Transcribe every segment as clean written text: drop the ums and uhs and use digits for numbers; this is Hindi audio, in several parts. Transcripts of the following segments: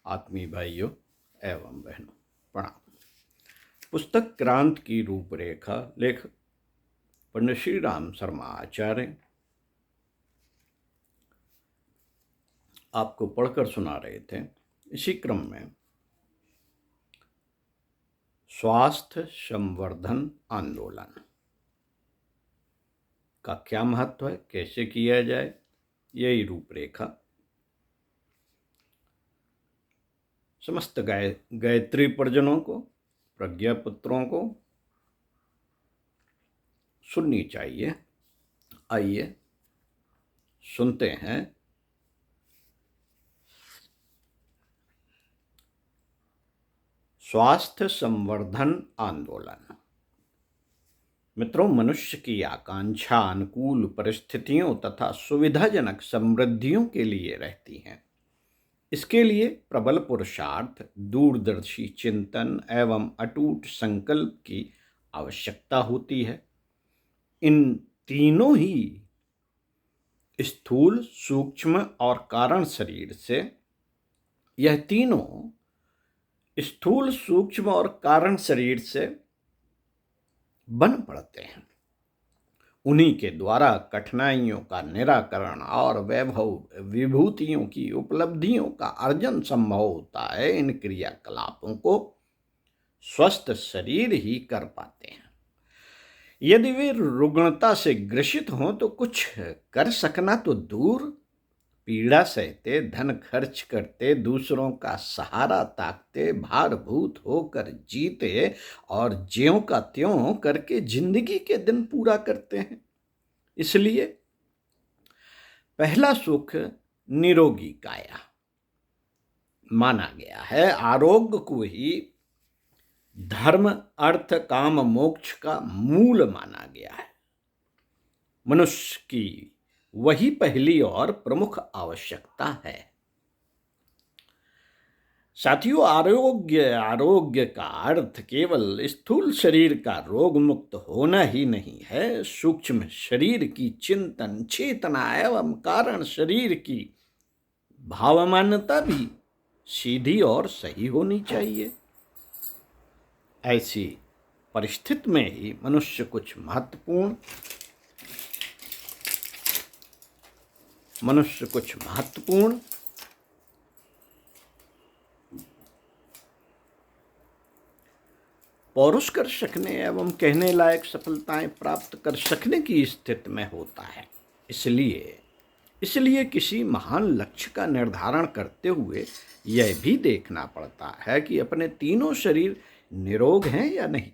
आत्मीय भाइयों एवं बहनों, प्रणाम। पुस्तक क्रांति की रूपरेखा लेखक पंडित श्री राम शर्मा आचार्य आपको पढ़कर सुना रहे थे। इसी क्रम में स्वास्थ्य संवर्धन आंदोलन का क्या महत्व है, कैसे किया जाए, यही रूपरेखा समस्त गायत्री परिजनों को, प्रज्ञापुत्रों को सुननी चाहिए। आइए सुनते हैं। स्वास्थ्य संवर्धन आंदोलन। मित्रों, मनुष्य की आकांक्षा अनुकूल परिस्थितियों तथा सुविधाजनक समृद्धियों के लिए रहती है। इसके लिए प्रबल पुरुषार्थ, दूरदर्शी चिंतन एवं अटूट संकल्प की आवश्यकता होती है। इन तीनों ही स्थूल, सूक्ष्म और कारण शरीर से यह तीनों स्थूल, सूक्ष्म और कारण शरीर से बन पड़ते हैं। उन्हीं के द्वारा कठिनाइयों का निराकरण और वैभव विभूतियों की उपलब्धियों का अर्जन संभव होता है। इन क्रियाकलापों को स्वस्थ शरीर ही कर पाते हैं। यदि वे रुग्णता से ग्रसित हों तो कुछ कर सकना तो दूर, पीड़ा सहते, धन खर्च करते, दूसरों का सहारा ताकते, भारभूत होकर जीते और ज्यों का त्यों करके जिंदगी के दिन पूरा करते हैं। इसलिए पहला सुख निरोगी काया माना गया है। आरोग्य को ही धर्म, अर्थ, काम, मोक्ष का मूल माना गया है। मनुष्य की वही पहली और प्रमुख आवश्यकता है। साथियों, आरोग्य का अर्थ केवल स्थूल शरीर का रोग मुक्त होना ही नहीं है। सूक्ष्म शरीर की चिंतन, चेतना एवं कारण शरीर की भावमान्यता भी सीधी और सही होनी चाहिए। ऐसी परिस्थिति में ही मनुष्य कुछ महत्वपूर्ण पौरुष कर सकने एवं कहने लायक सफलताएं प्राप्त कर सकने की स्थिति में होता है। इसलिए किसी महान लक्ष्य का निर्धारण करते हुए यह भी देखना पड़ता है कि अपने तीनों शरीर निरोग हैं या नहीं।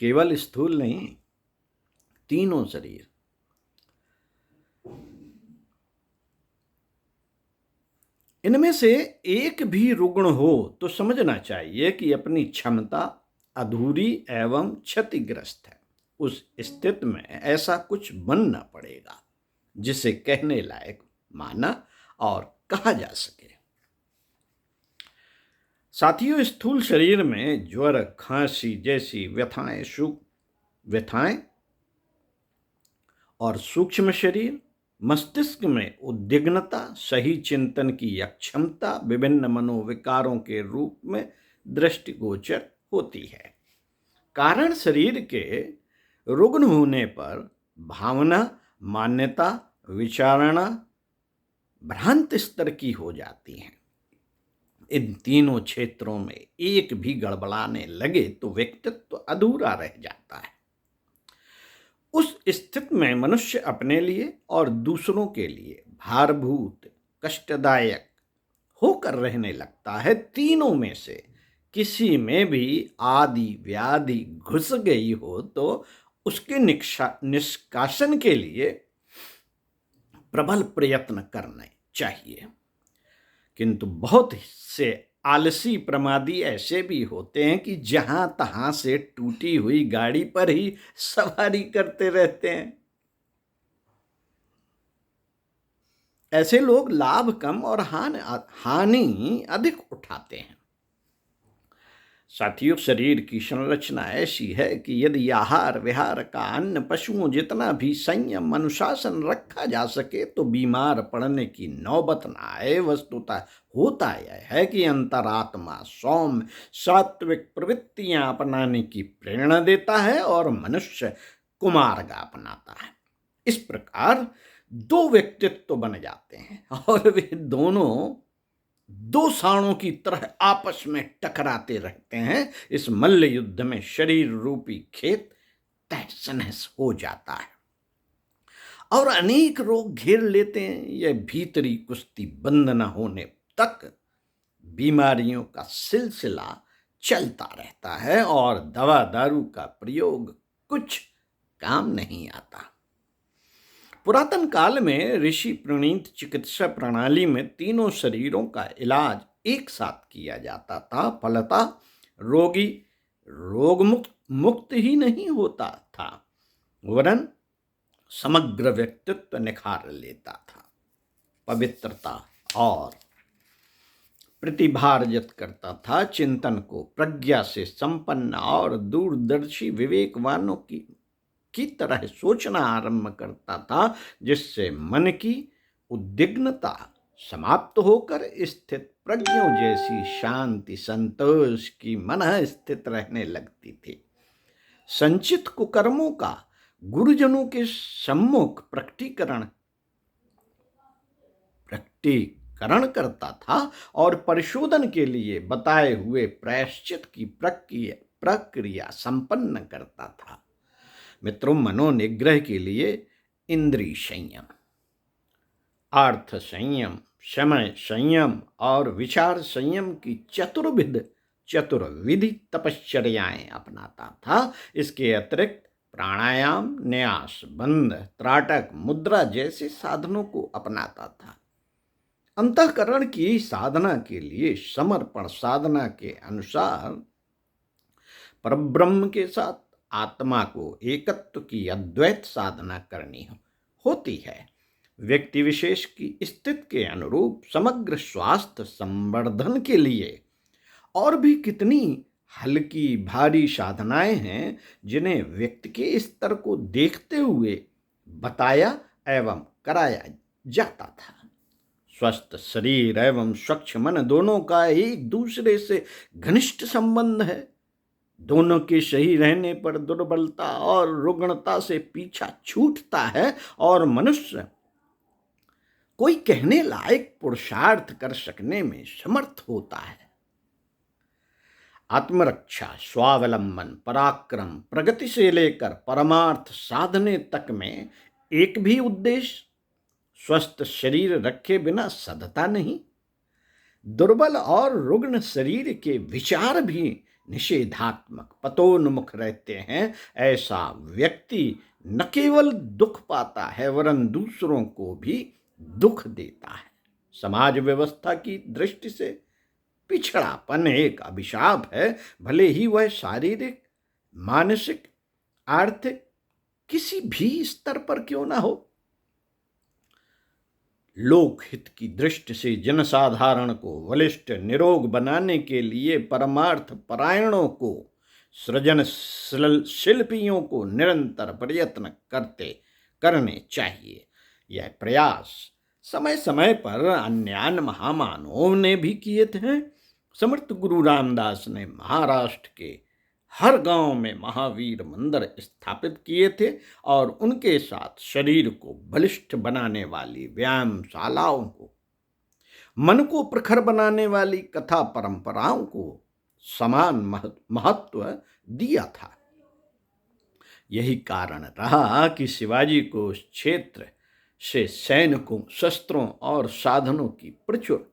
केवल स्थूल नहीं, तीनों शरीर। इनमें से एक भी रुग्ण हो तो समझना चाहिए कि अपनी क्षमता अधूरी एवं क्षतिग्रस्त है। उस स्थिति में ऐसा कुछ बनना पड़ेगा जिसे कहने लायक माना और कहा जा सके। साथियों, स्थूल शरीर में ज्वर, खांसी जैसी व्यथाएं और सूक्ष्म शरीर मस्तिष्क में उद्विग्नता, सही चिंतन की अक्षमता विभिन्न मनोविकारों के रूप में दृष्टिगोचर होती है। कारण शरीर के रुग्ण होने पर भावना, मान्यता, विचारणा भ्रांत स्तर की हो जाती हैं। इन तीनों क्षेत्रों में एक भी गड़बड़ाने लगे तो व्यक्तित्व अधूरा रह जाता है। उस स्थिति में मनुष्य अपने लिए और दूसरों के लिए भारभूत, कष्टदायक होकर रहने लगता है। तीनों में से किसी में भी आदि व्याधि घुस गई हो तो उसके निष्कासन के लिए प्रबल प्रयत्न करने चाहिए। किंतु बहुत से आलसी प्रमादी ऐसे भी होते हैं कि जहां तहां से टूटी हुई गाड़ी पर ही सवारी करते रहते हैं। ऐसे लोग लाभ कम और हानि अधिक उठाते हैं। साथियों, शरीर की संरचना ऐसी है कि यदि आहार विहार का अन्य पशुओं जितना भी संयम अनुशासन रखा जा सके तो बीमार पड़ने की नौबत न आए। वस्तुतः होता यह है कि अंतरात्मा सौम्य सात्विक प्रवृत्तियां अपनाने की प्रेरणा देता है और मनुष्य कुमार्ग अपनाता है। इस प्रकार दो व्यक्तित्व बन जाते हैं और वे दोनों दो साणों की तरह आपस में टकराते रहते हैं। इस मल्ल युद्ध में शरीर रूपी खेत तहस नहस हो जाता है और अनेक रोग घेर लेते हैं। यह भीतरी कुश्ती बंद न होने तक बीमारियों का सिलसिला चलता रहता है और दवा दारू का प्रयोग कुछ काम नहीं आता। पुरातन काल में ऋषि प्रणीत चिकित्सा प्रणाली में तीनों शरीरों का इलाज एक साथ किया जाता था। फलतः रोगी रोग मुक्त ही नहीं होता था, वरन समग्र व्यक्तित्व निखार लेता था, पवित्रता और प्रतिभा अर्जित करता था, चिंतन को प्रज्ञा से संपन्न और दूरदर्शी विवेकवानों की तरह सोचना आरंभ करता था, जिससे मन की उद्विग्नता समाप्त होकर स्थित प्रज्ञों जैसी शांति संतोष की मन स्थित रहने लगती थी। संचित कुकर्मों का गुरुजनों के सम्मुख प्रकटीकरण करता था और परिशोधन के लिए बताए हुए प्रायश्चित की प्रक्रिया संपन्न करता था। मित्रों, मनोनिग्रह के लिए इंद्रिय संयम, अर्थ संयम, समय संयम और विचार संयम की चतुर्विधि तपश्चर्याएं अपनाता था। इसके अतिरिक्त प्राणायाम, न्यास, बंध, त्राटक, मुद्रा जैसे साधनों को अपनाता था। अंतःकरण की साधना के लिए समर्पण साधना के अनुसार परब्रह्म के साथ आत्मा को एकत्व की अद्वैत साधना करनी होती है। व्यक्ति विशेष की स्थिति के अनुरूप समग्र स्वास्थ्य संवर्धन के लिए और भी कितनी हल्की भारी साधनाएं हैं जिन्हें व्यक्ति के स्तर को देखते हुए बताया एवं कराया जाता था। स्वस्थ शरीर एवं स्वच्छ मन दोनों का एक दूसरे से घनिष्ठ संबंध है। दोनों के सही रहने पर दुर्बलता और रुग्णता से पीछा छूटता है और मनुष्य कोई कहने लायक पुरुषार्थ कर सकने में समर्थ होता है। आत्मरक्षा, स्वावलंबन, पराक्रम, प्रगति से लेकर परमार्थ साधने तक में एक भी उद्देश्य स्वस्थ शरीर रखे बिना सधता नहीं। दुर्बल और रुग्ण शरीर के विचार भी निषेधात्मक पतोन्मुख रहते हैं। ऐसा व्यक्ति न केवल दुख पाता है वरन दूसरों को भी दुख देता है। समाज व्यवस्था की दृष्टि से पिछड़ापन एक अभिशाप है, भले ही वह शारीरिक, मानसिक, आर्थिक किसी भी स्तर पर क्यों ना हो। लोकहित की दृष्टि से जनसाधारण को बलिष्ठ निरोग बनाने के लिए परमार्थ परायणों को, सृजन शिल्पियों को निरंतर प्रयत्न करने चाहिए। यह प्रयास समय समय पर अन्य महामानवों ने भी किए थे। समर्थ गुरु रामदास ने महाराष्ट्र के हर गांव में महावीर मंदिर स्थापित किए थे और उनके साथ शरीर को बलिष्ठ बनाने वाली व्यायामशालाओं को, मन को प्रखर बनाने वाली कथा परंपराओं को समान महत्व दिया था। यही कारण रहा कि शिवाजी को उस क्षेत्र से सैनिकों, शस्त्रों और साधनों की प्रचुर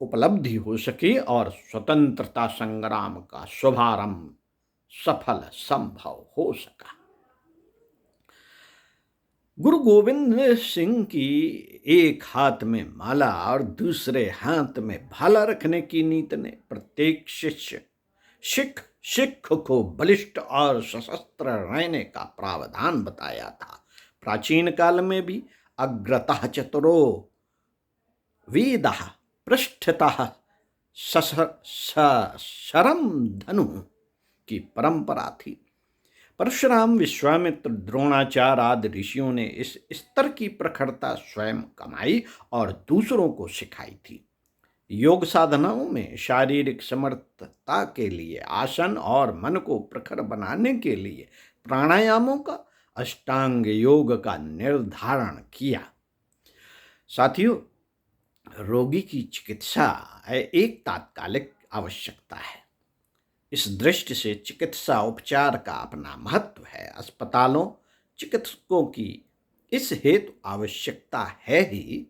उपलब्धि हो सकी और स्वतंत्रता संग्राम का शुभारंभ सफल संभव हो सका। गुरु गोविंद सिंह की एक हाथ में माला और दूसरे हाथ में भाला रखने की नीति ने प्रत्येक सिख को बलिष्ठ और सशस्त्र रहने का प्रावधान बताया था। प्राचीन काल में भी अग्रतः चतुरो वेदः पृष्ठतः शरम धनु की परंपरा थी। परशुराम, विश्वामित्र, द्रोणाचार्य आदि ऋषियों ने इस स्तर की प्रखरता स्वयं कमाई और दूसरों को सिखाई थी। योग साधनाओं में शारीरिक समर्थता के लिए आसन और मन को प्रखर बनाने के लिए प्राणायामों का, अष्टांग योग का निर्धारण किया। साथियों, रोगी की चिकित्सा एक तात्कालिक आवश्यकता है। इस दृष्टि से चिकित्सा उपचार का अपना महत्व है। अस्पतालों, चिकित्सकों की इस हेतु आवश्यकता है ही।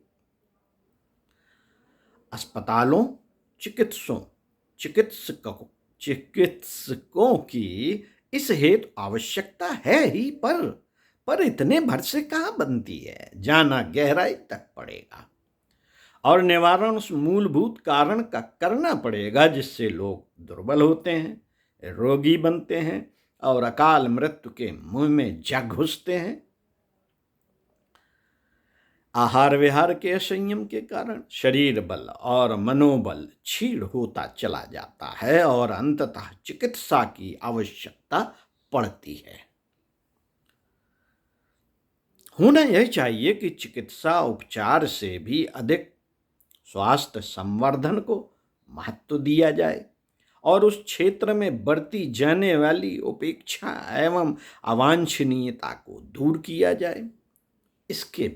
अस्पतालों, चिकित्सकों की इस हेतु आवश्यकता है ही, पर इतने भर से कहाँ बनती है। जाना गहराई तक पड़ेगा और निवारण उस मूलभूत कारण का करना पड़ेगा जिससे लोग दुर्बल होते हैं, रोगी बनते हैं और अकाल मृत्यु के मुंह में जा घुसते हैं। आहार विहार के असंयम के कारण शरीर बल और मनोबल क्षीण होता चला जाता है और अंततः चिकित्सा की आवश्यकता पड़ती है। होना यह चाहिए कि चिकित्सा उपचार से भी अधिक स्वास्थ्य संवर्धन को महत्व दिया जाए और उस क्षेत्र में बरती जाने वाली उपेक्षा एवं अवांछनीयता को दूर किया जाए। इसके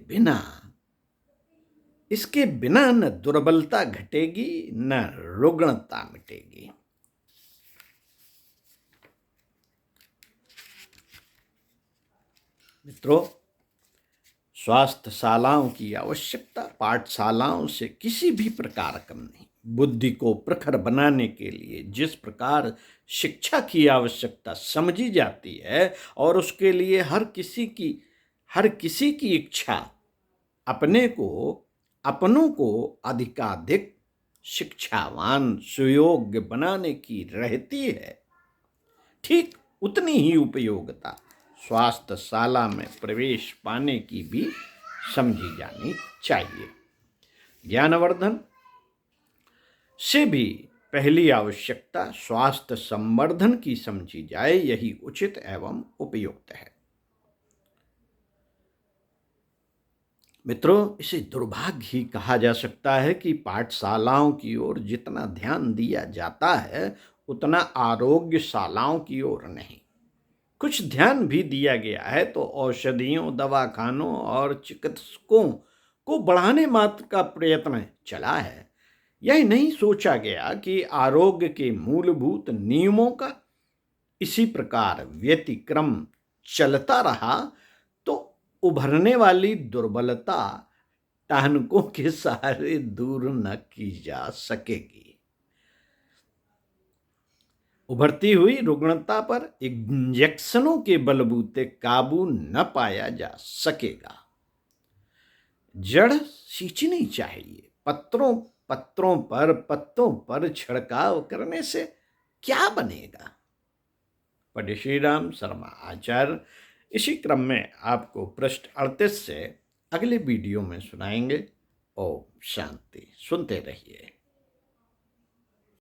बिना न दुर्बलता घटेगी न रुग्णता मिटेगी। मित्रों, स्वास्थ्यशालाओं की आवश्यकता पाठशालाओं से किसी भी प्रकार कम नहीं। बुद्धि को प्रखर बनाने के लिए जिस प्रकार शिक्षा की आवश्यकता समझी जाती है और उसके लिए हर किसी की इच्छा अपनों को अधिकाधिक शिक्षावान, सुयोग्य बनाने की रहती है, ठीक उतनी ही उपयोगिता स्वास्थ्यशाला में प्रवेश पाने की भी समझी जानी चाहिए। ज्ञानवर्धन से भी पहली आवश्यकता स्वास्थ्य संवर्धन की समझी जाए, यही उचित एवं उपयुक्त है। मित्रों, इसे दुर्भाग्य ही कहा जा सकता है कि पाठशालाओं की ओर जितना ध्यान दिया जाता है उतना आरोग्यशालाओं की ओर नहीं। कुछ ध्यान भी दिया गया है तो औषधियों, दवाखानों और चिकित्सकों को बढ़ाने मात्र का प्रयत्न चला है। यह नहीं सोचा गया कि आरोग्य के मूलभूत नियमों का इसी प्रकार व्यतिक्रम चलता रहा तो उभरने वाली दुर्बलता टहनकों के सहारे दूर न की जा सकेगी। उभरती हुई रुग्णता पर इंजेक्शनों के बलबूते काबू न पाया जा सकेगा। जड़ सींचनी चाहिए। पत्तों पर छिड़काव करने से क्या बनेगा। पंडित श्री राम शर्मा आचार्य इसी क्रम में आपको पृष्ठ 38 से अगले वीडियो में सुनाएंगे। ओम शांति। सुनते रहिए।